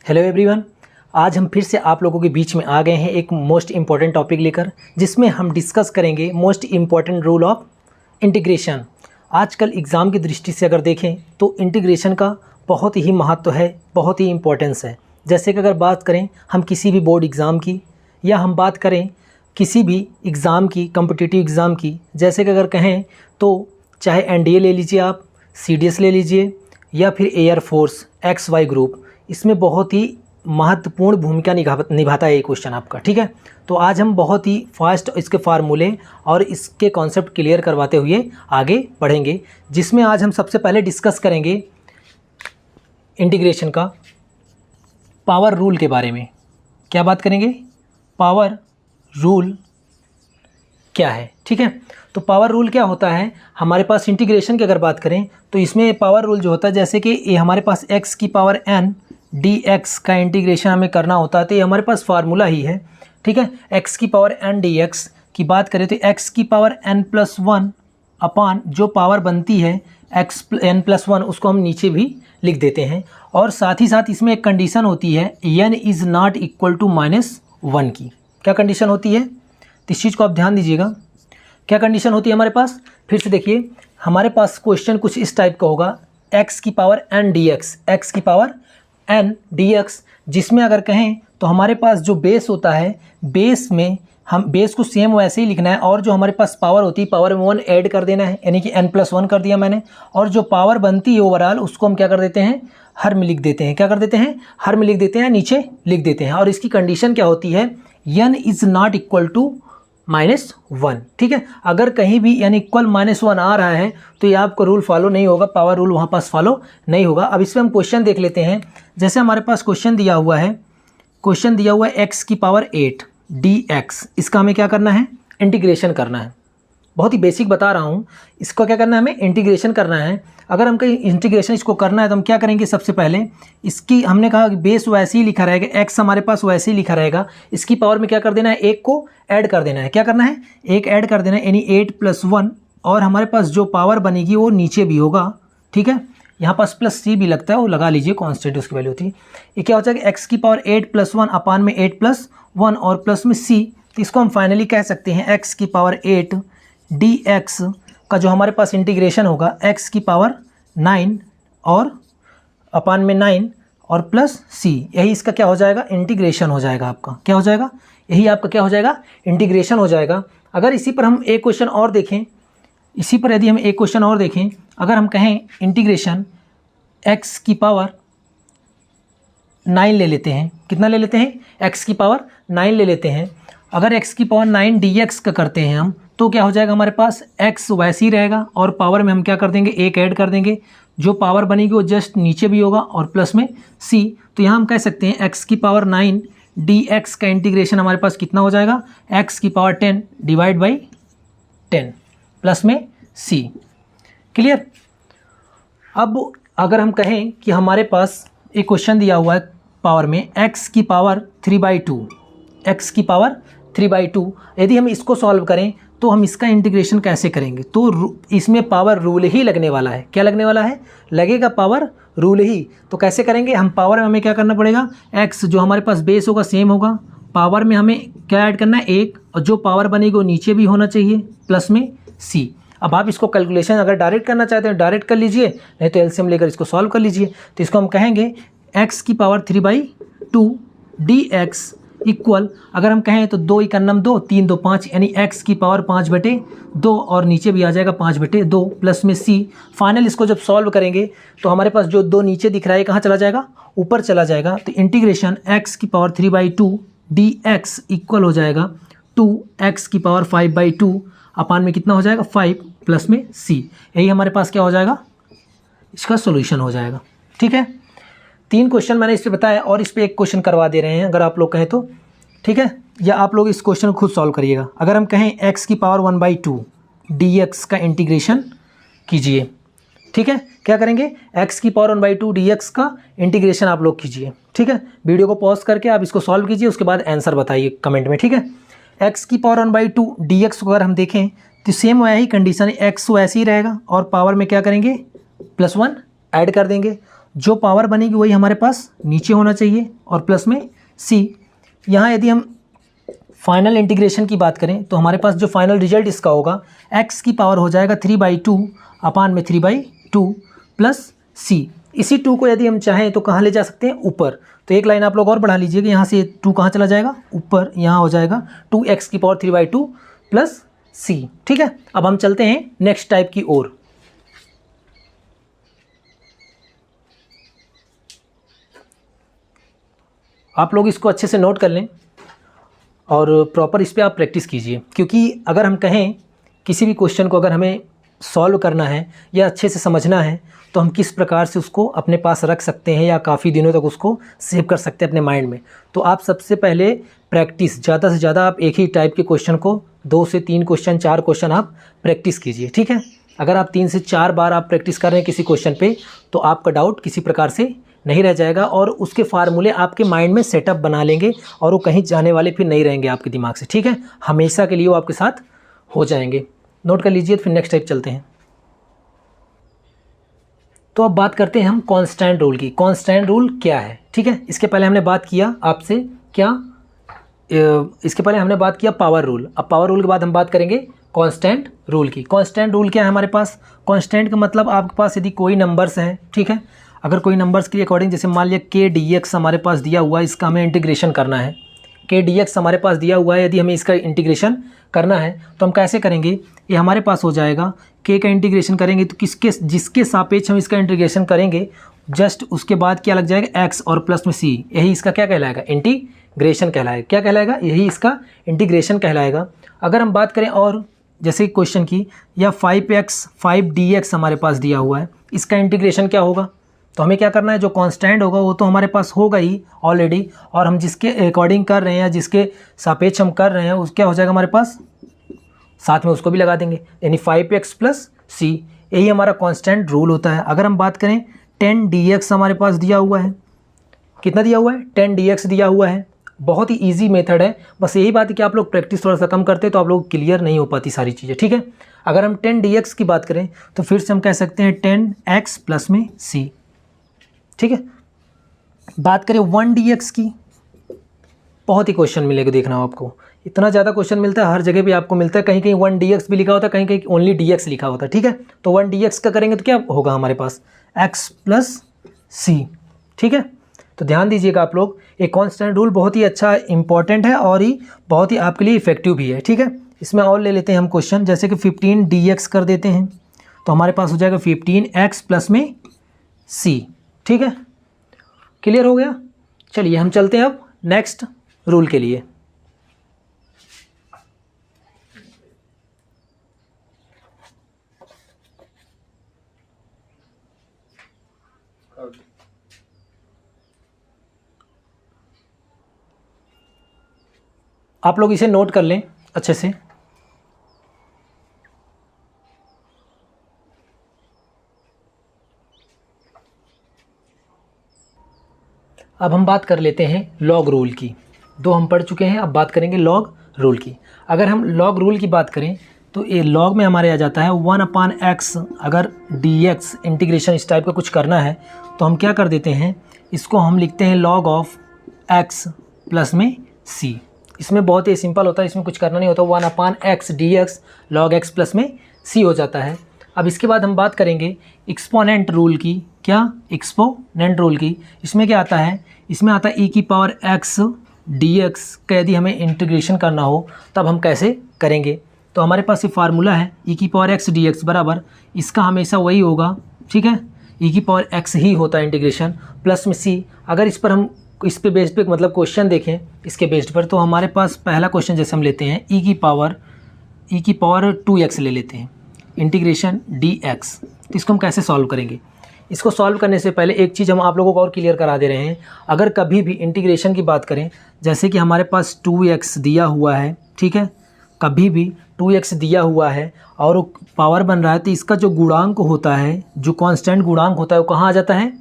Hello everyone, आज हम फिर से आप लोगों के बीच में आ गए हैं एक मोस्ट इम्पॉर्टेंट टॉपिक लेकर, जिसमें हम डिस्कस करेंगे most important rule of integration. आजकल एग्ज़ाम की दृष्टि से अगर देखें तो इंटीग्रेशन का बहुत ही महत्व है, बहुत ही इम्पोर्टेंस है। जैसे कि अगर बात करें हम किसी भी बोर्ड एग्ज़ाम की, या हम बात करें किसी भी एग्ज़ाम की, कॉम्पिटिटिव एग्ज़ाम की, जैसे कि अगर कहें तो चाहे एनडीए ले लीजिए आप, सीडीएस ले लीजिए, या फिर एयर फोर्स XY ग्रुप, इसमें बहुत ही महत्वपूर्ण भूमिका निभाता है ये क्वेश्चन आपका। ठीक है, तो आज हम बहुत ही फास्ट इसके फार्मूले और इसके कॉन्सेप्ट क्लियर करवाते हुए आगे बढ़ेंगे, जिसमें आज हम सबसे पहले डिस्कस करेंगे इंटीग्रेशन का पावर रूल के बारे में। क्या बात करेंगे? पावर रूल क्या है। ठीक है, तो पावर रूल क्या होता है? हमारे पास इंटीग्रेशन की अगर बात करें तो इसमें पावर रूल जो होता है, जैसे कि ये हमारे पास x की पावर n dx का इंटीग्रेशन हमें करना होता है, तो ये हमारे पास फार्मूला ही है। ठीक है, x की पावर n dx की बात करें तो x की पावर n+1 अपान जो पावर बनती है n+1, उसको हम नीचे भी लिख देते हैं। और साथ ही साथ इसमें एक कंडीशन होती है n is not equal to -1 की। क्या कंडीशन होती है? तो इस चीज़ को आप ध्यान दीजिएगा। क्या कंडीशन होती है हमारे पास? फिर से देखिए, हमारे पास क्वेश्चन कुछ इस टाइप का होगा, x की पावर n dx, x की पावर n dx, जिसमें अगर कहें तो हमारे पास जो बेस होता है, बेस में हम बेस को सेम वैसे ही लिखना है, और जो हमारे पास पावर होती है, पावर में 1 ऐड कर देना है, यानी कि n+1 कर दिया मैंने, और जो पावर बनती है ओवरऑल उसको हम क्या कर देते हैं, हर में लिख देते हैं। क्या कर देते हैं? हर में लिख देते हैं, नीचे लिख देते हैं। और इसकी कंडीशन क्या होती है? n is not equal to -1। ठीक है, अगर कहीं भी यानी इक्वल -1 आ रहा है तो ये आपको रूल फॉलो नहीं होगा, पावर रूल वहाँ पास फॉलो नहीं होगा। अब इसमें हम क्वेश्चन देख लेते हैं। जैसे हमारे पास क्वेश्चन दिया हुआ है, x की पावर 8 dx, इसका हमें क्या करना है? इंटीग्रेशन करना है। बहुत ही बेसिक बता रहा हूँ, इसको क्या करना है? हमें इंटीग्रेशन करना है। अगर हम कहीं इंटीग्रेशन इसको करना है तो हम क्या करेंगे? सबसे पहले इसकी हमने कहा कि बेस वैसे ही लिखा रहेगा, x हमारे पास वैसे ही लिखा रहेगा, इसकी पावर में क्या कर देना है? 1 को ऐड कर देना है। क्या करना है? 1 ऐड कर देना है, यानी 8+1, और हमारे पास जो पावर बनेगी वो नीचे भी होगा। ठीक है, यहाँ पास +c भी लगता है, वो लगा लीजिए, कॉन्स्टेंट उसकी वैल्यू होती है। ये क्या हो जाएगा? x की पावर 8+1 अपान में 8+1 और प्लस में c, तो इसको हम फाइनली कह सकते हैं x की पावर 8 dx का जो हमारे पास इंटीग्रेशन होगा, x की पावर 9 और अपान में 9 और प्लस c, यही इसका क्या हो जाएगा? इंटीग्रेशन हो जाएगा आपका। क्या हो जाएगा? यही आपका क्या हो जाएगा? इंटीग्रेशन हो जाएगा। अगर इसी पर हम एक क्वेश्चन और देखें, इसी पर यदि हम एक क्वेश्चन और देखें, अगर हम कहें इंटीग्रेशन x की पावर 9 ले लेते हैं, कितना ले लेते हैं? x की पावर 9 ले लेते हैं। अगर x की पावर 9 dx का करते हैं हम, तो क्या हो जाएगा? हमारे पास x वैसे ही रहेगा, और पावर में हम क्या कर देंगे? 1 ऐड कर देंगे, जो पावर बनेगी वो जस्ट नीचे भी होगा, और प्लस में c। तो यहाँ हम कह सकते हैं x की पावर 9 dx का इंटीग्रेशन हमारे पास कितना हो जाएगा? x की पावर 10 डिवाइड बाई 10 प्लस में c। क्लियर? अब अगर हम कहें कि हमारे पास एक क्वेश्चन दिया हुआ है पावर में x की पावर 3/2, x की पावर 3/2, यदि हम इसको सॉल्व करें तो हम इसका इंटीग्रेशन कैसे करेंगे? तो इसमें पावर रूल ही लगने वाला है। क्या लगने वाला है? लगेगा पावर रूल ही। तो कैसे करेंगे हम? पावर में हमें क्या करना पड़ेगा? x जो हमारे पास बेस होगा सेम होगा, पावर में हमें क्या ऐड करना है? 1, और जो पावर बनेगी वो नीचे भी होना चाहिए, प्लस में c। अब आप इसको कैलकुलेशन अगर डायरेक्ट करना चाहते हैं डायरेक्ट कर लीजिए, नहीं तो एलसीएम लेकर इसको सॉल्व कर लीजिए। तो इसको हम कहेंगे x की पावर 3/2 dx इक्वल, अगर हम कहें तो 2 × 2, 3 2 5, यानी x की पावर 5/2, और नीचे भी आ जाएगा 5/2 प्लस में c। फाइनल इसको जब सॉल्व करेंगे तो हमारे पास जो 2 नीचे दिख रहा है कहाँ चला जाएगा? ऊपर चला जाएगा। तो इंटीग्रेशन x की पावर 3/2 dx इक्वल हो जाएगा 2x की पावर 5/2 अपान में कितना हो जाएगा? 5 प्लस में c। यही हमारे पास क्या हो जाएगा? इसका सोल्यूशन हो जाएगा। ठीक है, 3 क्वेश्चन मैंने इस पर बताया, और इस पर एक क्वेश्चन करवा दे रहे हैं अगर आप लोग कहें तो। ठीक है, या आप लोग इस क्वेश्चन को खुद सॉल्व करिएगा। अगर हम कहें x की पावर 1/2 dx का इंटीग्रेशन कीजिए। ठीक है, क्या करेंगे? x की पावर 1/2 dx का इंटीग्रेशन आप लोग कीजिए। ठीक है, वीडियो को पॉज करके आप इसको सॉल्व कीजिए, उसके बाद आंसर बताइए कमेंट में। ठीक है, x की पावर 1/2 dx को अगर हम देखें तो सेम वही कंडीशन है, x वैसे ही रहेगा, और पावर में क्या करेंगे? +1 ऐड कर देंगे। जो पावर बनेगी वही हमारे पास नीचे होना चाहिए और प्लस में c। यहाँ यदि हम फाइनल इंटीग्रेशन की बात करें तो हमारे पास जो फाइनल रिजल्ट इसका होगा x की पावर हो जाएगा 3/2 अपान में 3/2 प्लस c। इसी 2 को यदि हम चाहें तो कहाँ ले जा सकते हैं, ऊपर। तो एक लाइन आप लोग और बढ़ा लीजिएगा, यहाँ से 2 कहाँ चला जाएगा, ऊपर। यहाँ हो जाएगा 2x की पावर 3/2 प्लस c। ठीक है, अब हम चलते हैं नेक्स्ट टाइप की ओर। आप लोग इसको अच्छे से नोट कर लें और प्रॉपर इस पर आप प्रैक्टिस कीजिए, क्योंकि अगर हम कहें किसी भी क्वेश्चन को अगर हमें सॉल्व करना है या अच्छे से समझना है तो हम किस प्रकार से उसको अपने पास रख सकते हैं या काफ़ी दिनों तक उसको सेव कर सकते हैं अपने माइंड में। तो आप सबसे पहले प्रैक्टिस, ज़्यादा से ज़्यादा आप एक ही टाइप के क्वेश्चन को 2 से 3 क्वेश्चन 4 क्वेश्चन आप प्रैक्टिस कीजिए। ठीक है, अगर आप 3 से 4 बार आप प्रैक्टिस कर रहे हैं किसी क्वेश्चन पे तो आपका डाउट किसी प्रकार से नहीं रह जाएगा और उसके फार्मूले आपके माइंड में सेटअप बना लेंगे और वो कहीं जाने वाले फिर नहीं रहेंगे आपके दिमाग से। ठीक है, हमेशा के लिए वो आपके साथ हो जाएंगे। नोट कर लीजिए, फिर नेक्स्ट टाइप चलते हैं। तो अब बात करते हैं हम कांस्टेंट रूल की। कांस्टेंट रूल क्या है? ठीक है, इसके पहले हमने बात किया आपसे क्या, इसके पहले हमने बात किया पावर रूल। अब पावर रूल के बाद हम बात करेंगे कांस्टेंट रूल की। कांस्टेंट रूल क्या है हमारे पास? कांस्टेंट का मतलब आपके पास यदि कोई नंबर्स हैं, ठीक है, अगर कोई नंबर्स के अकॉर्डिंग, जैसे मान लिया k dx हमारे पास दिया हुआ है, इसका हमें इंटीग्रेशन करना है। k dx हमारे पास दिया हुआ है, यदि हमें इसका इंटीग्रेशन करना है तो हम कैसे करेंगे? ये हमारे पास हो जाएगा k का इंटीग्रेशन करेंगे तो जिसके सापेक्ष हम इसका इंटीग्रेशन करेंगे जस्ट उसके बाद क्या लग जाएगा, x और प्लस में c। यही इसका क्या कहलाएगा? इंटीग्रेशन कहलाएगा। क्या कहलाएगा? यही इसका इंटीग्रेशन कहलाएगा। अगर हम बात करें और जैसे क्वेश्चन की, या 5x 5dx हमारे पास दिया हुआ है, इसका इंटीग्रेशन क्या होगा? तो हमें क्या करना है, जो कांस्टेंट होगा वो तो हमारे पास होगा ही ऑलरेडी, और हम जिसके अकॉर्डिंग कर रहे हैं या जिसके सापेक्ष हम कर रहे हैं उस क्या हो जाएगा हमारे पास, साथ में उसको भी लगा देंगे, यानी 5x प्लस c। यही हमारा कांस्टेंट रूल होता है। अगर हम बात करें 10 dx हमारे पास दिया हुआ है, कितना दिया हुआ है? 10 dx दिया हुआ है। बहुत ही ईजी मेथड है, बस यही बात है कि आप लोग प्रैक्टिस थोड़ा सा कम करते तो आप लोग क्लियर नहीं हो पाती सारी चीज़ें। ठीक है, अगर हम 10 dx की बात करें तो फिर से हम कह सकते हैं 10x प्लस में c। ठीक है, बात करें 1 dx की, बहुत ही क्वेश्चन मिलेगा, देखना आपको इतना ज़्यादा क्वेश्चन मिलता है, हर जगह भी आपको मिलता है, कहीं कहीं 1 dx भी लिखा होता है, कहीं कहीं ओनली dx लिखा होता है। ठीक है, तो 1 dx का करेंगे तो क्या होगा हमारे पास, x प्लस c। ठीक है, तो ध्यान दीजिएगा आप लोग, एक कांस्टेंट रूल बहुत ही अच्छा इंपॉर्टेंट है और ही बहुत ही आपके लिए इफेक्टिव भी है। ठीक है, इसमें और ले लेते हैं हम क्वेश्चन, जैसे कि 15 dx कर देते हैं तो हमारे पास हो जाएगा 15x प्लस में c। ठीक है, क्लियर हो गया? चलिए हम चलते हैं अब नेक्स्ट रूल के लिए। आप लोग इसे नोट कर लें अच्छे से। अब हम बात कर लेते हैं लॉग रूल की। 2 हम पढ़ चुके हैं, अब बात करेंगे लॉग रूल की। अगर हम लॉग रूल की बात करें तो ये लॉग में हमारे आ जाता है 1/x। अगर dx इंटीग्रेशन इस टाइप का कुछ करना है तो हम क्या कर देते हैं, इसको हम लिखते हैं log ऑफ x प्लस में c। इसमें बहुत ही सिंपल होता है, इसमें कुछ करना नहीं होता, 1/x dx log x plus में c हो जाता है। अब इसके बाद हम बात करेंगे एक्सपोनेंट रूल की। क्या? एक्सपोनेंट रूल की। इसमें क्या आता है, इसमें आता है e की पावर x dx का यदि हमें इंटीग्रेशन करना हो तब हम कैसे करेंगे? तो हमारे पास ये फार्मूला है e की पावर x dx बराबर, इसका हमेशा वही होगा। ठीक है, e की पावर x ही होता है इंटीग्रेशन प्लस में c। अगर इस पर हम इस पे बेस्ड पे मतलब क्वेश्चन देखें इसके बेस्ड पर, तो हमारे पास पहला क्वेश्चन जैसे हम लेते हैं e की पावर 2x ले लेते हैं इंटीग्रेशन dx। तो इसको हम कैसे सॉल्व करेंगे? इसको सॉल्व करने से पहले एक चीज़ हम आप लोगों को और क्लियर करा दे रहे हैं। अगर कभी भी इंटीग्रेशन की बात करें, जैसे कि हमारे पास 2x दिया हुआ है, ठीक है, कभी भी 2x दिया हुआ है और वो पावर बन रहा है, तो इसका जो गुणांक होता है, जो कांस्टेंट गुणांक होता है, वो कहाँ आ जाता है?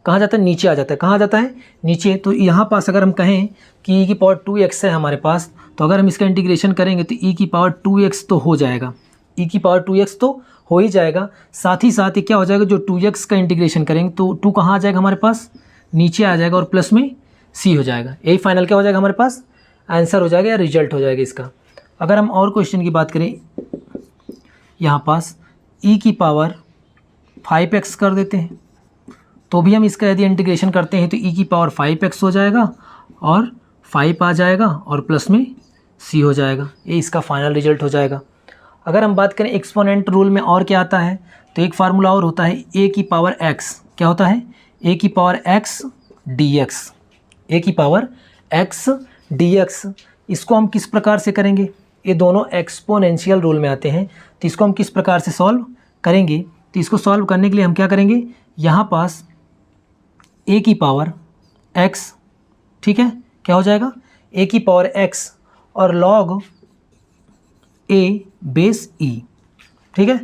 कहाँ जाता है? नीचे आ जाता है। कहाँ जाता है? नीचे। तो यहाँ पास अगर हम कहें कि e की पावर 2x है हमारे पास, तो अगर हम इसका इंटीग्रेशन करेंगे तो e की पावर 2x तो हो जाएगा, e की पावर 2x तो हो ही जाएगा। साथ ही साथ ये क्या हो जाएगा, जो 2x का इंटीग्रेशन करेंगे तो 2 कहाँ आ जाएगा हमारे पास, नीचे आ जाएगा और प्लस में c हो जाएगा। यही फाइनल क्या हो जाएगा हमारे पास, आंसर हो जाएगा या रिजल्ट हो जाएगा इसका। अगर हम और क्वेश्चन की बात करें, यहाँ पास e की पावर 5x कर देते हैं, तो भी हम इसका यदि इंटीग्रेशन करते हैं तो e की पावर 5x हो जाएगा और 5 आ जाएगा और प्लस में c हो जाएगा। ये इसका फाइनल रिजल्ट हो जाएगा। अगर हम बात करें एक्सपोनेंट रूल में और क्या आता है, तो एक फार्मूला और होता है a की पावर x। क्या होता है, a की पावर x dx, a की पावर x dx। इसको हम किस प्रकार से करेंगे, ये दोनों एक्सपोनेंशियल रूल में आते हैं, तो इसको हम किस प्रकार से सॉल्व करेंगे। तो इसको सॉल्व करने के लिए हम क्या करेंगे, यहाँ पास a की पावर x, ठीक है, क्या हो जाएगा a की पावर x और log a बेस e, ठीक है,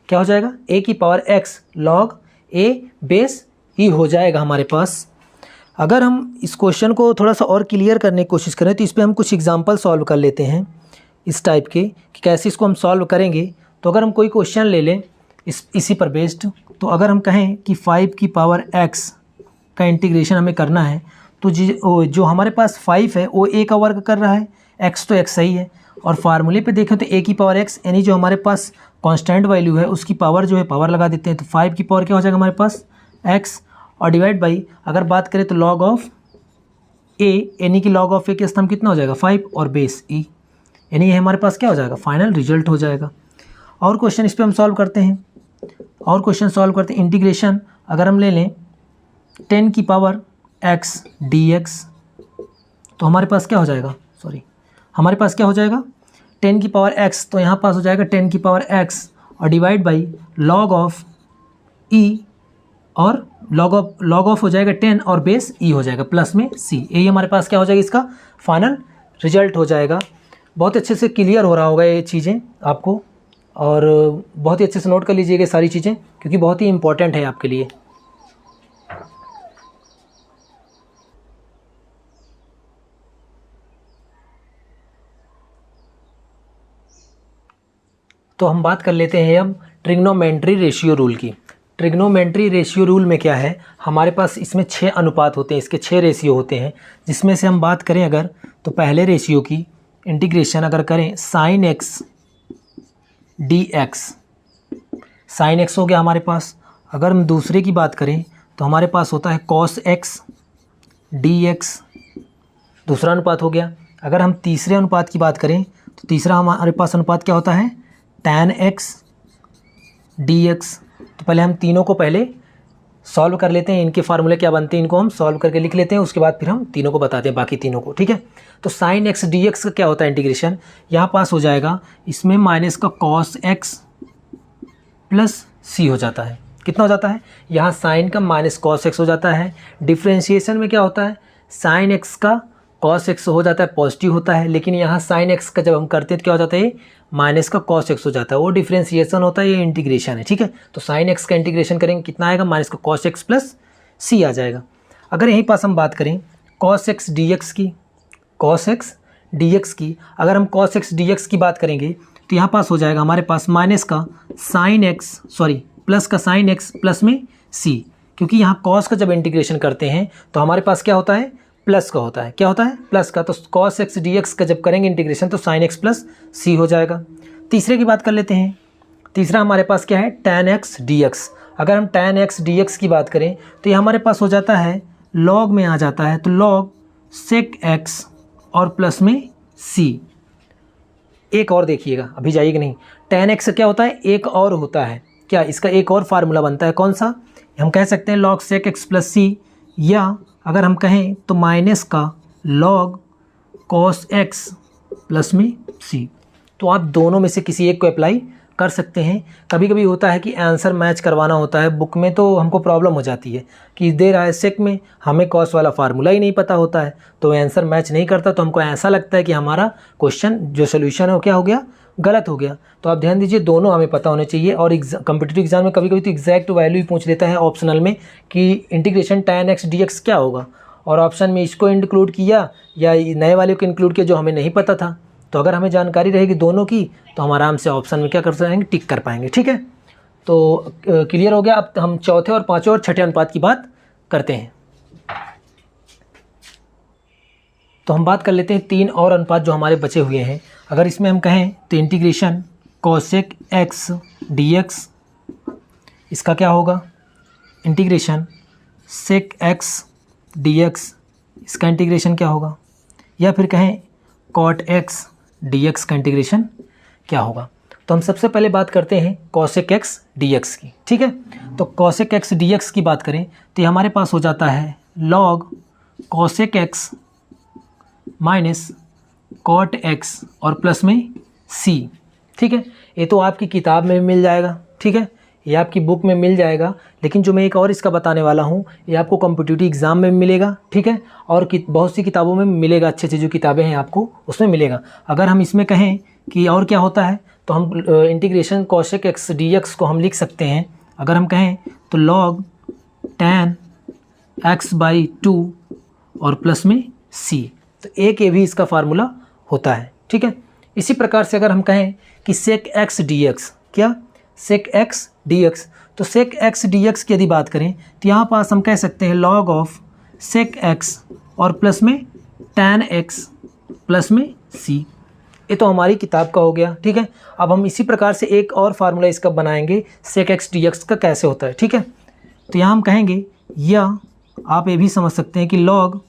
क्या हो जाएगा a की power x log a base e हो जाएगा हमारे पास। अगर हम इस क्वेश्चन को थोड़ा सा और क्लियर करने की कोशिश करें तो इस पर हम कुछ एग्जांपल सॉल्व कर लेते हैं इस टाइप के, कि कैसे इसको हम सॉल्व करेंगे। तो अगर हम कोई क्वेश्चन ले लें इसी पर बेस्ड, तो अगर हम कहें कि 5 की पावर x का इंटीग्रेशन हमें करना है, तो जो हमारे पास 5 है वो a का वर्ग कर रहा है, x तो x सही है, और फार्मूले पे देखें तो a की पावर x यानी जो हमारे पास कांस्टेंट वैल्यू है उसकी पावर जो है पावर लगा देते हैं, तो 5 की पावर क्या हो जाएगा हमारे पास x, और डिवाइड बाई अगर बात करें तो log ऑफ a यानी कि log ऑफ a के स्तंभ कितना हो जाएगा 5 और बेस e, यानी ये हमारे पास क्या हो जाएगा फाइनल रिजल्ट हो जाएगा। और क्वेश्चन इस पर हम सॉल्व करते हैं, और क्वेश्चन सॉल्व करते हैं। इंटीग्रेशन अगर हम ले लें 10 की पावर x dx, तो हमारे पास क्या हो जाएगा, हमारे पास क्या हो जाएगा 10 की पावर x, तो यहाँ पास हो जाएगा 10 की पावर x और divide by log of e, और log ऑफ हो जाएगा 10 और बेस e हो जाएगा प्लस में c। यही हमारे पास क्या हो जाएगा, इसका फाइनल रिजल्ट हो जाएगा। बहुत अच्छे से क्लियर हो रहा होगा ये चीज़ें आपको, और बहुत ही अच्छे से नोट कर लीजिएगा सारी चीज़ें, क्योंकि बहुत ही इंपॉर्टेंट है आपके लिए। तो हम बात कर लेते हैं अब ट्रिग्नोमेट्री रेशियो रूल की। ट्रिग्नोमेट्री रेशियो रूल में क्या है, हमारे पास इसमें 6 अनुपात होते हैं, इसके 6 रेशियो होते हैं, जिसमें से हम बात करें अगर तो पहले रेशियो की इंटीग्रेशन अगर करें sin x dx, sin x हो गया हमारे पास। अगर हम दूसरे की बात करें तो हमारे पास होता है cos x dx, दूसरा अनुपात हो गया। अगर हम तीसरे अनुपात की बात करें तो तीसरा हमारे पास अनुपात क्या होता है tan x dx। तो पहले हम तीनों को पहले सॉल्व कर लेते हैं, इनके फार्मूले क्या बनते हैं इनको हम सॉल्व करके लिख लेते हैं, उसके बाद फिर हम तीनों को बताते हैं बाकी तीनों को, ठीक है। तो sin x dx का क्या होता है इंटीग्रेशन, यहाँ पास हो जाएगा, इसमें माइनस का cos x प्लस c हो जाता है, कितना हो जाता है, यहाँ sin का माइनस cos x हो जाता है। डिफ्रेंशिएशन में क्या होता है, sin x का cos x हो जाता है, पॉजिटिव होता है, लेकिन यहाँ sin x का जब हम करते हैं तो क्या हो जाता है, माइनस का cos x हो जाता है, वो डिफ्रेंशिएशन होता है, ये इंटीग्रेशन है, ठीक है। तो sin x का इंटीग्रेशन करेंगे कितना आएगा, माइनस का cos x प्लस c आ जाएगा। अगर यहीं पास हम बात करें cos x dx की, अगर हम cos x dx की बात करेंगे तो यहाँ पास हो जाएगा हमारे पास माइनस का प्लस का sin x प्लस में c, क्योंकि यहाँ cos का जब इंटीग्रेशन करते हैं तो हमारे पास क्या होता है, प्लस का होता है, क्या होता है प्लस का। तो cos x dx का जब करेंगे इंटीग्रेशन तो sin x प्लस c हो जाएगा। तीसरे की बात कर लेते हैं, तीसरा हमारे पास क्या है tan x dx। अगर हम tan x dx की बात करें तो ये हमारे पास हो जाता है log में आ जाता है, तो log sec x और प्लस में c। एक और देखिएगा, अभी जाइएगा नहीं, tan x क्या होता है, एक और होता है क्या, इसका एक और फार्मूला बनता है, कौन सा, हम कह सकते हैं log sec x plus c, या अगर हम कहें तो माइनस का log cos x प्लस में c। तो आप दोनों में से किसी एक को अप्लाई कर सकते हैं। कभी कभी होता है कि आंसर मैच करवाना होता है, बुक में तो हमको प्रॉब्लम हो जाती है कि दे रहा है सेक में, हमें कॉस वाला फार्मूला ही नहीं पता होता है, तो आंसर मैच नहीं करता, तो हमको ऐसा लगता है कि हमारा क्वेश्चन जो सोल्यूशन है वो क्या हो गया, गलत हो गया। तो आप ध्यान दीजिए, दोनों हमें पता होने चाहिए। और कॉम्पिटिटिव एग्जाम में कभी कभी तो एग्जैक्ट वैल्यू ही पूछ लेता है ऑप्शनल में कि इंटीग्रेशन tan x dx क्या होगा, और ऑप्शन में इसको इंक्लूड किया या नए वाले को इंक्लूड किया जो हमें नहीं पता था। तो अगर हमें जानकारी रहेगी दोनों की तो हम आराम से ऑप्शन में क्या कर पाएंगे, टिक कर पाएंगे, ठीक है। तो क्लियर हो गया। अब हम चौथे और पांचवें और छठे अनुपात की बात करते हैं। तो हम बात कर लेते हैं 3 और अनुपात जो हमारे बचे हुए हैं। अगर इसमें हम कहें तो इंटीग्रेशन कोसेक एक्स डीएक्स, इसका क्या होगा, इंटीग्रेशन सेक एक्स डीएक्स, इसका इंटीग्रेशन क्या होगा, या फिर कहें कॉट एक्स डीएक्स का इंटीग्रेशन क्या होगा। तो हम सबसे पहले बात करते हैं कॉसेक एक्स डीएक्स की, ठीक है। तो कॉसेक एक्स डीएक्स की बात करें तो ये हमारे पास हो जाता है log cosec x minus cot x और प्लस में सी, ठीक है। ये तो आपकी किताब में मिल जाएगा, ठीक है, ये आपकी बुक में मिल जाएगा, लेकिन जो मैं एक और इसका बताने वाला हूँ ये आपको कॉम्पिटिटिव एग्ज़ाम में मिलेगा, ठीक है, और बहुत सी किताबों में मिलेगा, अच्छी अच्छी जो किताबें हैं आपको उसमें मिलेगा। अगर हम इसमें कहें कि और क्या होता है तो हम इंटीग्रेशन कॉसेक एक्स डीएक्स को हम लिख सकते हैं, अगर हम कहें तो लॉग tan x/2 और प्लस में c, तो एक ये भी इसका फार्मूला होता है, ठीक है। इसी प्रकार से अगर हम कहें कि सेक एक्स डीएक्स, क्या सेक एक्स डीएक्स, तो सेक एक्स डीएक्स की यदि बात करें तो यहाँ पास हम कह सकते हैं लॉग ऑफ सेक एक्स और प्लस में tan x प्लस में c, ये तो हमारी किताब का हो गया, ठीक है। अब हम इसी प्रकार से एक और फार्मूला इसका बनाएंगे सेक एक्स डीएक्स का कैसे होता है, ठीक है। तो यहाँ हम कहेंगे, या आप ये भी समझ सकते हैं कि लॉग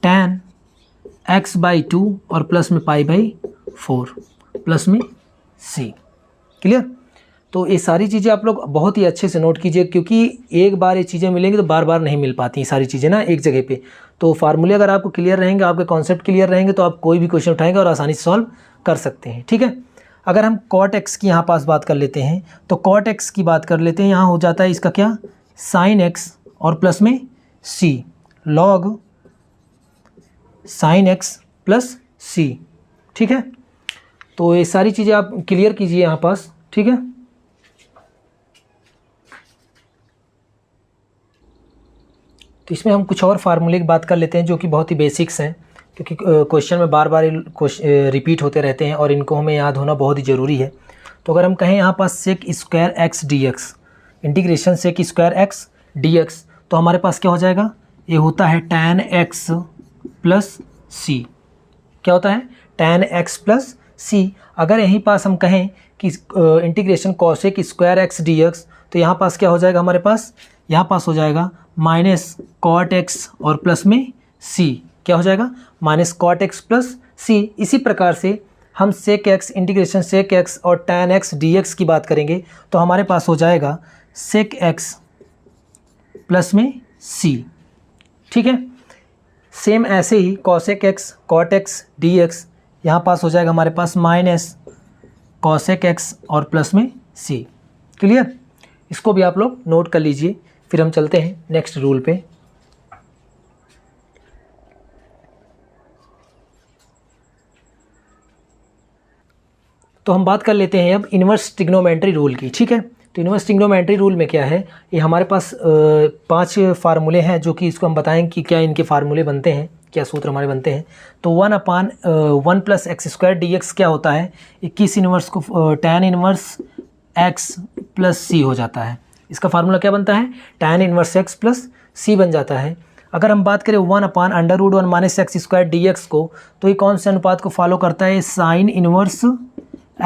tan x/2 और प्लस में π/4 प्लस में c, क्लियर। तो ये सारी चीज़ें आप लोग बहुत ही अच्छे से नोट कीजिए, क्योंकि एक बार ये चीज़ें मिलेंगी तो बार बार नहीं मिल पाती ये सारी चीज़ें ना एक जगह पे। तो फार्मूले अगर आपको क्लियर रहेंगे, आपके कॉन्सेप्ट क्लियर रहेंगे, तो आप कोई भी क्वेश्चन उठाएंगे और आसानी से सॉल्व कर सकते हैं, ठीक है। अगर हम कॉट एक्स की यहाँ पास बात कर लेते हैं तो कॉट एक्स की बात कर लेते हैं, यहाँ हो जाता है इसका क्या, साइन एक्स और प्लस में c, log sine x plus c, ठीक है। तो ये सारी चीज़ें आप क्लियर कीजिए यहाँ पास, ठीक है। तो इसमें हम कुछ और फार्मूले की बात कर लेते हैं जो कि बहुत ही बेसिक्स हैं, क्योंकि क्वेश्चन में बार बार रिपीट होते रहते हैं और इनको हमें याद होना बहुत ही ज़रूरी है। तो अगर हम कहें यहाँ पास sec square x dx, integration sec square x dx, तो हमारे पास क्या हो जाएगा, ये होता है tan x प्लस सी, क्या होता है tan x प्लस सी। अगर यहीं पास हम कहें कि integration cosec square x dx, तो यहाँ पास क्या हो जाएगा, हमारे पास यहाँ पास हो जाएगा माइनस कॉट एक्स और प्लस में सी, क्या हो जाएगा minus cot x plus C. इसी प्रकार से हम sec x integration sec x और tan x dx की बात करेंगे तो हमारे पास हो जाएगा सेक एक्स प्लस में सी, ठीक है। सेम ऐसे ही cosec x cot x d x, यहाँ पास हो जाएगा हमारे पास माइनस कॉसेक एक्स और प्लस में सी, क्लियर। इसको भी आप लोग नोट कर लीजिए। फिर हम चलते हैं नेक्स्ट रूल पे। तो हम बात कर लेते हैं अब इन्वर्स ट्रिग्नोमेट्री रूल की, ठीक है। तो इन्वर्स ट्रिग्नोमेट्री रूल में क्या है, ये हमारे पास 5 फार्मूले हैं जो कि इसको हम बताएंगे कि क्या इनके फार्मूले बनते हैं, क्या सूत्र हमारे बनते हैं। तो 1/1 plus x square d x क्या होता है, 21 इन्वर्स को tan inverse x plus c हो जाता है। इसका फार्मूला क्या बनता है, tan इन्वर्स एक्स प्लस सी बन जाता है। अगर हम बात करें 1/√1 minus x square d x को, तो ये कौन से अनुपात को फॉलो करता है, sign inverse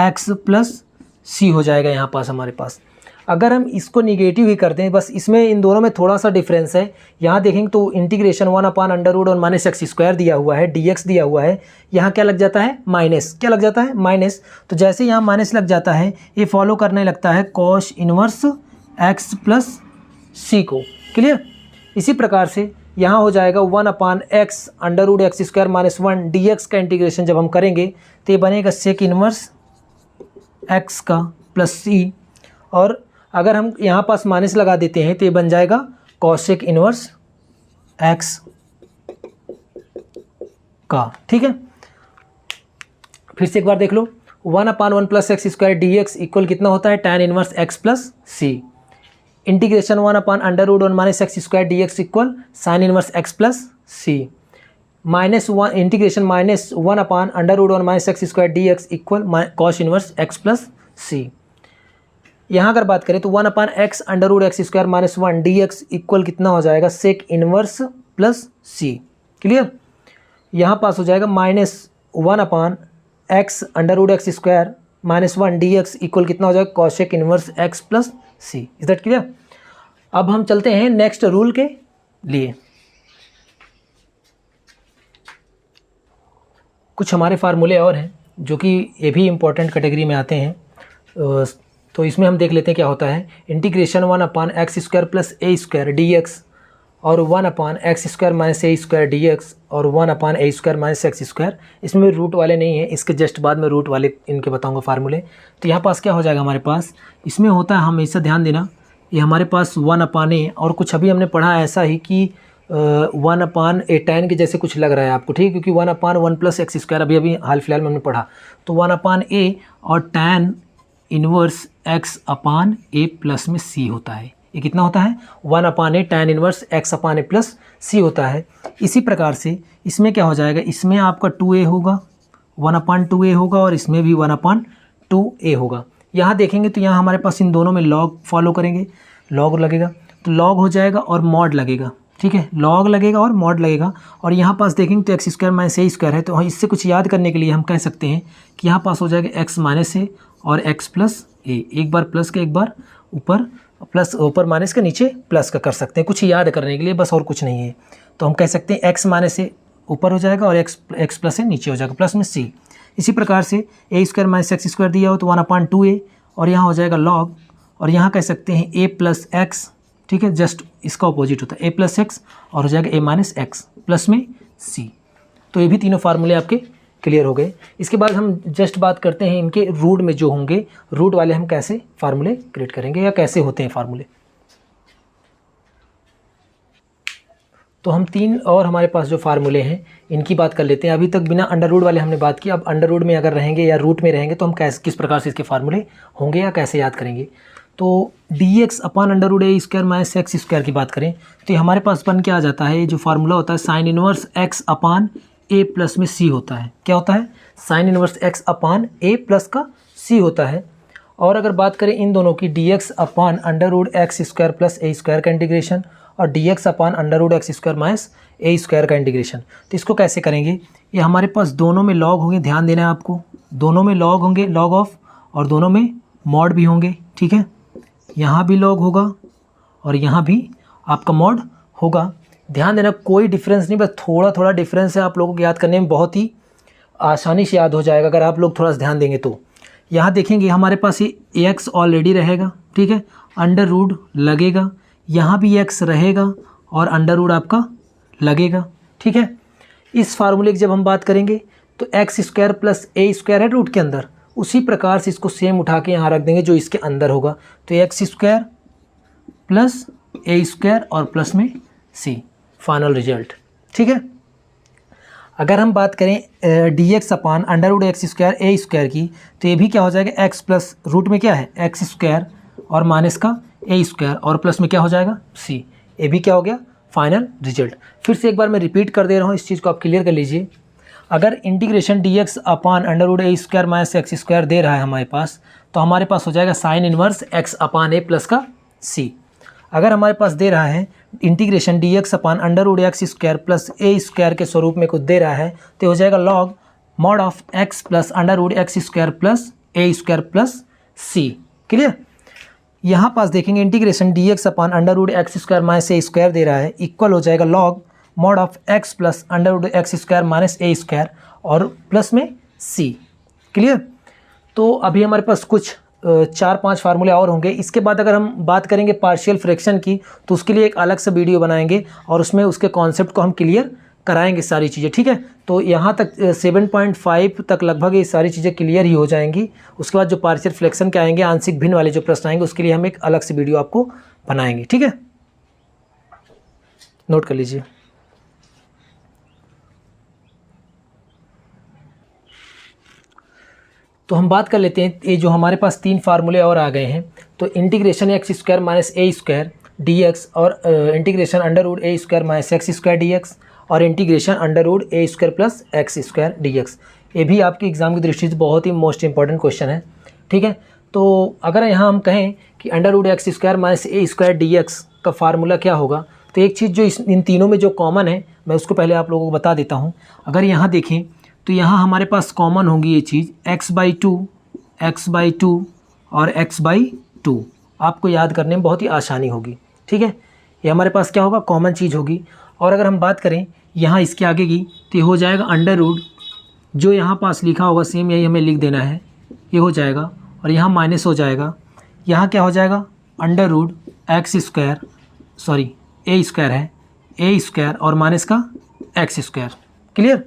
x plus c हो जाएगा यहाँ पास हमारे पास। अगर हम इसको निगेटिव ही कर दें, बस इसमें इन दोनों में थोड़ा सा डिफरेंस है। यहाँ देखेंगे तो इंटीग्रेशन 1/√1 माइनस एक्स स्क्वायर दिया हुआ है, dx दिया हुआ है, यहाँ क्या लग जाता है माइनस, क्या लग जाता है माइनस। तो जैसे यहाँ माइनस लग जाता है ये फॉलो करने लगता है कॉस इन्वर्स एक्स प्लस सी को, क्लियर। इसी प्रकार से यहाँ हो जाएगा 1/x स्क्वायर माइनस 1 dx का इंटीग्रेशन जब हम करेंगे तो ये बनेगा सेक इन्वर्स एक्स का प्लस सी, और अगर हम यहाँ पास माइनस लगा देते हैं तो ये बन जाएगा कॉसेक इन्वर्स एक्स का, ठीक है। फिर से एक बार देख लो, 1/1 plus x square d x equal कितना होता है, tan inverse x plus C. Integration 1/√1 minus x square d x equal sine inverse x plus C, minus 1 integration minus 1/√1 minus x square d x equal cos inverse x plus C. यहाँ अगर बात करें तो 1/x under root x square minus 1 dx equal कितना हो जाएगा, sec inverse plus सी। Clear, यहाँ पास हो जाएगा -1/x under root x square minus 1 dx equal कितना हो जाएगा, cosec inverse x plus C. Is that clear? अब हम चलते हैं नेक्स्ट रूल के लिए। कुछ हमारे फार्मूले और हैं जो कि ये भी इम्पोर्टेंट कैटेगरी में आते हैं, तो इसमें हम देख लेते हैं क्या होता है। इंटीग्रेशन 1/x स्क्वायर प्लस ए स्क्वायर डी एक्स और 1/x square minus a square d x और 1/a square minus x square. इसमें रूट वाले नहीं हैं, इसके जस्ट बाद में रूट वाले इनके बताऊंगा फार्मूले। तो यहाँ पास क्या हो जाएगा हमारे पास, इसमें होता है, हमेशा ध्यान देना, ये हमारे पास 1/a और कुछ अभी हमने पढ़ा ऐसा ही कि 1/a tan के जैसे कुछ लग रहा है आपको, ठीक है, क्योंकि 1/1 प्लस एक्स स्क्वायर अभी हाल फिलहाल में हमने पढ़ा। तो 1/a और tan इनवर्स x/a प्लस में c होता है। ये कितना होता है, 1/a tan inverse x/a plus c होता है। इसी प्रकार से इसमें क्या हो जाएगा, इसमें आपका 2a होगा, 1/2a होगा और इसमें भी 1/2a होगा। यहाँ देखेंगे तो यहाँ हमारे पास इन दोनों में लॉग फॉलो करेंगे, लॉग लगेगा तो लॉग हो जाएगा और मॉड लगेगा, ठीक है, लॉग लगेगा और मॉड लगेगा। और यहाँ पास देखेंगे तो x square minus a square है, तो इससे कुछ याद करने के लिए हम कह सकते हैं कि यहाँ पास हो जाएगा एक्स माइनस ए और एक्स प्लस ए, एक बार प्लस का एक बार ऊपर, प्लस ऊपर माइनस का नीचे प्लस का कर सकते हैं, कुछ याद करने के लिए, बस और कुछ नहीं है। तो हम कह सकते हैं एक्स माइनस ए ऊपर हो जाएगा और एक्स प्लस ए नीचे हो जाएगा, प्लस में सी। इसी प्रकार से ए स्क्वायर माइनस एक्स स्क्वायर दिया हो तो 1/2a और यहाँ हो जाएगा लॉग, और यहाँ कह सकते हैं a प्लस एक्स, ठीक है, जस्ट इसका अपोजिट होता है a प्लस एक्स और हो जाएगा a माइनस एक्स प्लस में c। तो ये भी तीनों फार्मूले आपके क्लियर हो गए। इसके बाद हम जस्ट बात करते हैं इनके रूट में जो होंगे, रूट वाले हम कैसे फार्मूले क्रिएट करेंगे या कैसे होते हैं फार्मूले। तो हम तीन और हमारे पास जो फार्मूले हैं इनकी बात कर लेते हैं। अभी तक बिना अंडर रूट वाले हमने बात की, अब अंडर रूट में अगर रहेंगे या रूट में रहेंगे तो हम किस प्रकार से इसके फार्मूले होंगे या कैसे याद करेंगे। तो dx/√a square minus x square की बात करें तो ये हमारे पास बन के आ जाता है, जो फार्मूला होता है साइन इनवर्स x/a प्लस में c होता है। क्या होता है, साइन इनवर्स x/a प्लस का c होता है। और अगर बात करें इन दोनों की dx/√x square plus a square का इंटीग्रेशन और dx/√x square minus a square का इंटीग्रेशन, तो इसको कैसे करेंगे, ये हमारे पास दोनों में लॉग होंगे, ध्यान देना है आपको, दोनों में लॉग होंगे, लॉग ऑफ, और दोनों में मॉड भी होंगे, ठीक है, यहाँ भी लॉग होगा और यहाँ भी आपका मॉड होगा। ध्यान देना कोई डिफरेंस नहीं, बस थोड़ा थोड़ा डिफरेंस है, आप लोगों को याद करने में बहुत ही आसानी से याद हो जाएगा अगर आप लोग थोड़ा सा ध्यान देंगे। तो यहाँ देखेंगे हमारे पास ये एक्स ऑलरेडी रहेगा, ठीक है, अंडर रूट लगेगा, यहाँ भी एक्स रहेगा और अंडर रूट आपका लगेगा, ठीक है। इस फार्मूले की जब हम बात करेंगे तो एक्स स्क्वायर प्लस ए स्क्वायर है रूट के अंदर, उसी प्रकार से इसको सेम उठा के यहाँ रख देंगे जो इसके अंदर होगा। तो एक्स स्क्वायर प्लस ए स्क्वायर और प्लस में सी, फाइनल रिजल्ट, ठीक है। अगर हम बात करें dx/√x स्क्वायर ए स्क्वायर की, तो ये भी क्या हो जाएगा, एक्स प्लस रूट में क्या है एक्स स्क्वायर और माइनस का ए स्क्वायर और प्लस में क्या हो जाएगा सी, ये भी क्या हो गया फाइनल रिजल्ट। फिर से एक बार मैं रिपीट कर दे रहा हूँ, इस चीज़ को आप क्लियर कर लीजिए। अगर integration dx/√a square minus x square दे रहा है हमारे पास, तो हमारे पास हो जाएगा साइन इनवर्स x/a प्लस का c। अगर हमारे पास दे रहा है integration dx/√x square plus a square के स्वरूप में कुछ दे रहा है, तो हो जाएगा log mod of x plus √x square plus a square plus c। Clear, यहाँ पास देखेंगे integration dx/√x square minus a square दे रहा है, इक्वल हो जाएगा log mod of x plus √x square minus a square और प्लस में c। क्लियर, तो अभी हमारे पास कुछ 4-5 फार्मूले और होंगे। इसके बाद अगर हम बात करेंगे पार्शियल फ्रैक्शन की, तो उसके लिए एक अलग से वीडियो बनाएंगे और उसमें उसके कॉन्सेप्ट को हम क्लियर कराएंगे सारी चीज़ें, ठीक है। तो यहाँ तक 7.5 तक लगभग ये सारी चीज़ें क्लियर ही हो जाएंगी। उसके बाद जो पार्शियल फ्रैक्शन के आएंगे, आंशिक भिन्न वाले जो प्रश्न आएंगे, उसके लिए हम एक अलग से वीडियो आपको बनाएंगे, ठीक है, नोट कर लीजिए। तो हम बात कर लेते हैं, ये जो हमारे पास 3 फार्मूले और आ गए हैं, तो integration x square minus a square d x और integration √a square minus x square d x और integration √a square plus x square d x. ये भी आपके एग्जाम की दृष्टि से बहुत ही मोस्ट इंपॉर्टेंट क्वेश्चन है, ठीक है। तो अगर यहाँ हम कहें कि under root x square minus a square d x का फार्मूला क्या होगा, तो एक चीज़ जो इन तीनों में जो कॉमन है मैं उसको पहले आप लोगों को बता देता हूँ। अगर यहाँ देखें तो यहाँ हमारे पास कॉमन होंगी ये चीज़ x/2 और x/2। आपको याद करने में बहुत ही आसानी होगी, ठीक है। ये हमारे पास क्या होगा, कॉमन चीज़ होगी। और अगर हम बात करें यहाँ इसके आगे की, तो ये हो जाएगा अंडर रूट, जो यहाँ पास लिखा होगा सेम यही हमें लिख देना है, ये हो जाएगा। और यहाँ माइनस हो जाएगा, यहाँ क्या हो जाएगा, under root x square, sorry a square है, ए स्क्वायर और माइनस का x square. Clear,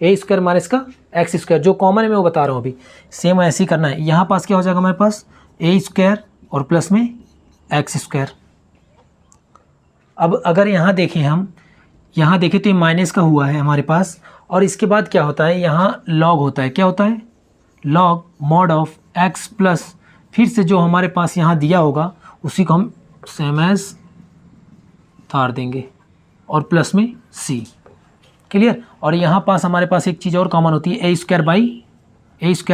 a square minus का एक्स स्क्वायर, जो कॉमन है मैं वो बता रहा हूँ अभी। सेम ऐसे ही करना है। यहाँ पास क्या हो जाएगा हमारे पास, ए स्क्वायर और प्लस में एक्स स्क्वायर। अब अगर यहाँ देखें हम, यहाँ देखें तो ये माइनस का हुआ है हमारे पास। और इसके बाद क्या होता है, यहाँ लॉग होता है। क्या होता है, log mod of x plus, फिर से जो हमारे पास यहाँ दिया होगा उसी को हम सेम एज तार देंगे और प्लस में सी। क्लियर। और यहाँ पास हमारे पास एक चीज़ और कॉमन होती है, ए स्क्वायर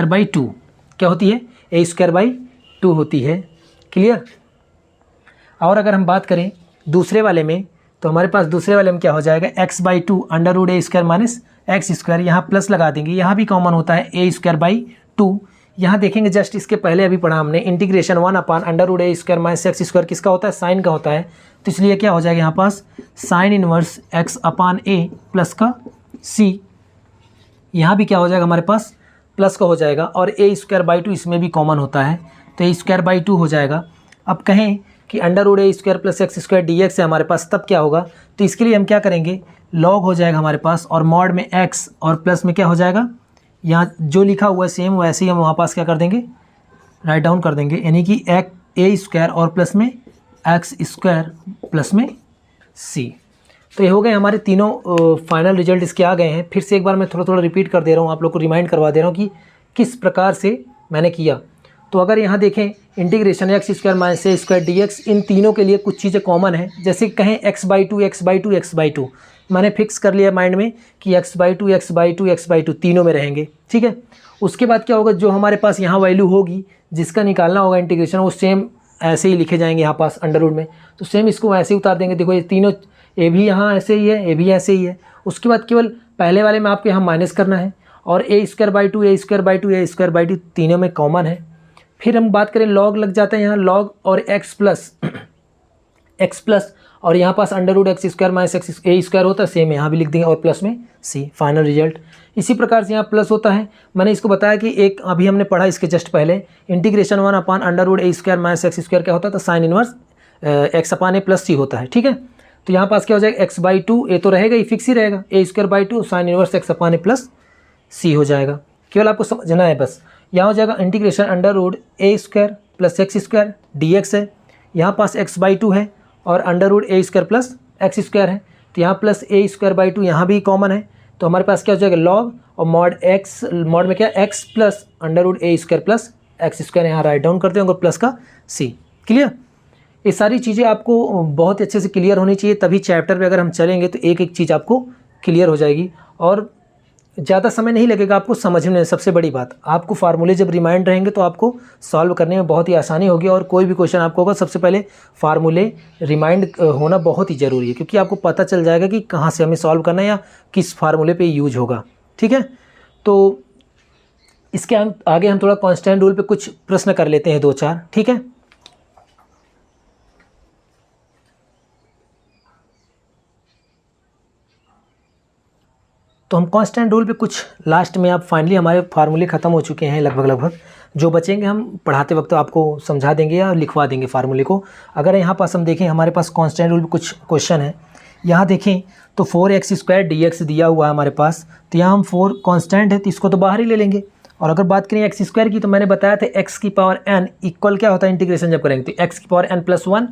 बाई 2। क्या होती है, ए स्क्वायर बाई 2 होती है। क्लियर। और अगर हम बात करें दूसरे वाले में, तो हमारे पास दूसरे वाले में क्या हो जाएगा, x/2 under root a square minus x square. यहाँ प्लस लगा देंगे, यहाँ भी कॉमन होता है ए स्क्वायर बाई 2। यहाँ देखेंगे जस्ट इसके पहले अभी पढ़ा हमने, integration 1 upon under root a square minus x square किसका होता है, साइन का होता है। तो इसलिए क्या हो जाएगा यहाँ पास, sine inverse x upon a plus का सी। यहाँ भी क्या हो जाएगा हमारे पास, प्लस का हो जाएगा। और ए स्क्वायर बाई 2 इसमें भी कॉमन होता है, तो ए स्क्वायर बाई 2 हो जाएगा। अब कहें कि under root a square plus x square d x है हमारे पास, तब क्या होगा, तो इसके लिए हम क्या करेंगे, लॉग हो जाएगा हमारे पास और मॉड में एक्स और प्लस में क्या हो जाएगा, यहाँ जो लिखा हुआ है सेम वैसे ही हम वहाँ पास क्या कर देंगे, राइट डाउन कर देंगे। यानी कि ए स्क्वायर और प्लस में एक्स स्क्वायर प्लस में सी। तो ये हो गए हमारे तीनों फाइनल रिजल्ट इसके आ गए हैं। फिर से एक बार मैं थोड़ा थोड़ा रिपीट कर दे रहा हूँ, आप लोग को रिमाइंड करवा दे रहा हूँ कि किस प्रकार से मैंने किया। तो अगर यहाँ देखें integration x square minus a square d x, इन तीनों के लिए कुछ चीज़ें कॉमन है। जैसे कहें x/2 मैंने फिक्स कर लिया माइंड में कि x/2 तीनों में रहेंगे, ठीक है। उसके बाद क्या होगा, जो हमारे पास यहाँ वैल्यू होगी जिसका निकालना होगा इंटीग्रेशन, वो सेम ऐसे ही लिखे जाएंगे यहाँ पास अंडर रूट में। तो सेम इसको ऐसे ही उतार देंगे। देखो ये तीनों, ए भी यहाँ ऐसे ही है, ए भी ऐसे ही है। उसके बाद केवल पहले वाले में आपको यहाँ माइनस करना है। और ए स्क्वायर बाई 2 तीनों में कॉमन है। फिर हम बात करें लॉग लग जाता है यहाँ, लॉग और एक्स प्लस और यहाँ पास under root x square minus x a square होता है, सेम यहाँ भी लिख देंगे और प्लस में सी, फाइनल रिजल्ट। इसी प्रकार से यहाँ प्लस होता है। मैंने इसको बताया कि एक अभी हमने पढ़ा इसके जस्ट पहले, integration 1 upon under root a square minus x square क्या होता है, तो sign inverse x upon a plus सी होता है, ठीक है। तो यहाँ पास क्या हो जाएगा, x/2 ए तो रहेगा ही, फिक्स ही रहेगा, a square by 2 sine inverse x upon a plus c हो जाएगा। केवल आपको समझना है बस। यहाँ हो जाएगा integration under root a square plus x square d x है, यहाँ पास x/2 है और under root a square plus x square है। तो यहाँ प्लस ए स्क्वायर बाई 2 यहाँ भी कॉमन है। तो हमारे पास क्या हो जाएगा, लॉग और मॉड एक्स, मॉड में क्या x plus under root a square plus x square, यहाँ राइट डाउन करते होंगे प्लस का सी। क्लियर। ये सारी चीज़ें आपको बहुत अच्छे से क्लियर होनी चाहिए, तभी चैप्टर पे अगर हम चलेंगे तो एक एक चीज़ आपको क्लियर हो जाएगी और ज़्यादा समय नहीं लगेगा आपको समझने में। सबसे बड़ी बात, आपको फार्मूले जब रिमाइंड रहेंगे तो आपको सॉल्व करने में बहुत ही आसानी होगी। और कोई भी क्वेश्चन आपको होगा, सबसे पहले फार्मूले रिमाइंड होना बहुत ही ज़रूरी है, क्योंकि आपको पता चल जाएगा कि कहाँ से हमें सॉल्व करना है या किस फार्मूले पे यूज होगा, ठीक है। तो इसके आगे हम थोड़ा कांस्टेंट रूल पे कुछ प्रश्न कर लेते हैं 2-4, ठीक है। तो हम कांस्टेंट रूल पे कुछ लास्ट में, आप फाइनली हमारे फार्मूले ख़त्म हो चुके हैं लगभग। जो बचेंगे हम पढ़ाते वक्त आपको समझा देंगे या लिखवा देंगे फार्मूले को। अगर यहाँ पास हम देखें, हमारे पास कांस्टेंट रूल पे कुछ क्वेश्चन है। यहाँ देखें तो 4x स्क्वायर डी एक्स दिया हुआ है हमारे पास, तो यहाँ हम 4 कांस्टेंट है तो इसको तो बाहर ही ले लेंगे। और अगर बात करें एक्स स्क्वायर की, तो मैंने बताया था एक्स की पावर n इक्वल क्या होता है इंटीग्रेशन जब करेंगे, तो एक्स की पावर n+1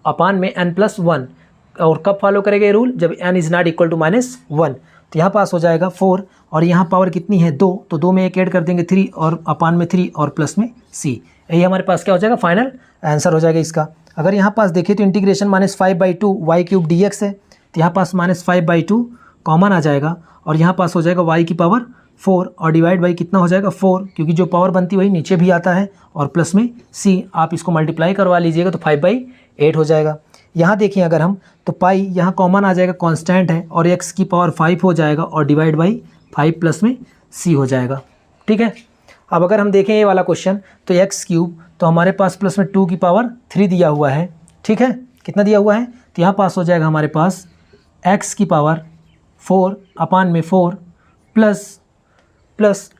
अपान में n+1। और कब फॉलो करेगा ये रूल, जब n is not equal to -1। तो यहाँ पास हो जाएगा 4 और यहाँ पावर कितनी है 2, तो 2 में एक ऐड कर देंगे 3 और अपान में 3 और प्लस में c। यही हमारे पास क्या हो जाएगा, फाइनल आंसर हो जाएगा इसका। अगर यहाँ पास देखें तो इंटीग्रेशन -5/2 y³ dx है, तो यहाँ पास -5/2 कॉमन आ जाएगा और यहाँ पास हो जाएगा y की पावर 4 और डिवाइड बाई कितना हो जाएगा 4, क्योंकि जो पावर बनती है वही नीचे भी आता है, और प्लस में c, आप इसको मल्टीप्लाई करवा लीजिएगा तो 5/8 हो जाएगा। यहाँ देखिए अगर हम तो पाई यहाँ कॉमन आ जाएगा, कांस्टेंट है, और x की पावर 5 हो जाएगा और डिवाइड बाई 5 प्लस में c हो जाएगा। ठीक है, अब अगर हम देखें ये वाला क्वेश्चन तो x³ तो हमारे पास प्लस में 2 की पावर 3 दिया हुआ है। ठीक है, कितना दिया हुआ है, तो यहाँ पास हो जाएगा हमारे पास x की पावर 4 अपान में 4 प्लस